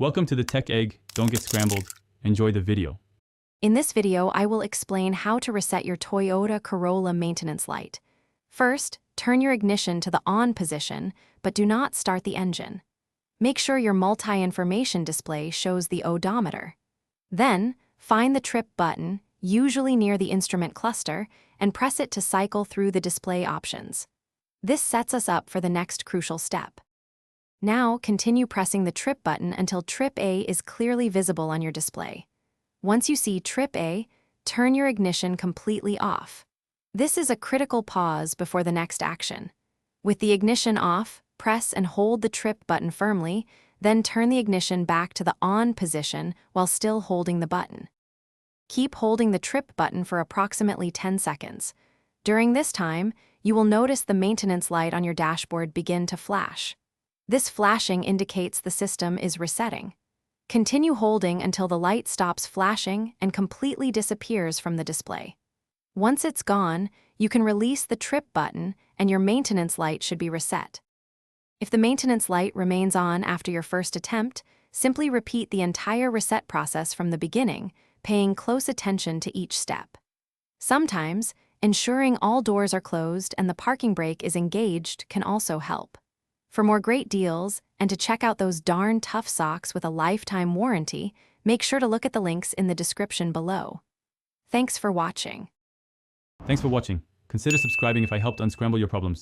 Welcome to the Tech Egg. Don't get scrambled. Enjoy the video. In this video, I will explain how to reset your Toyota Corolla maintenance light. First, turn your ignition to the on position, but do not start the engine. Make sure your multi-information display shows the odometer. Then, find the trip button, usually near the instrument cluster, and press it to cycle through the display options. This sets us up for the next crucial step. Now, continue pressing the trip button until Trip A is clearly visible on your display. Once you see Trip A, turn your ignition completely off. This is a critical pause before the next action. With the ignition off, press and hold the trip button firmly, then turn the ignition back to the on position while still holding the button. Keep holding the trip button for approximately 10 seconds. During this time, you will notice the maintenance light on your dashboard begin to flash. This flashing indicates the system is resetting. Continue holding until the light stops flashing and completely disappears from the display. Once it's gone, you can release the trip button and your maintenance light should be reset. If the maintenance light remains on after your first attempt, simply repeat the entire reset process from the beginning, paying close attention to each step. Sometimes, ensuring all doors are closed and the parking brake is engaged can also help. For more great deals and to check out those darn tough socks with a lifetime warranty, make sure to look at the links in the description below. Thanks for watching. Thanks for watching. Consider subscribing if I helped unscramble your problems.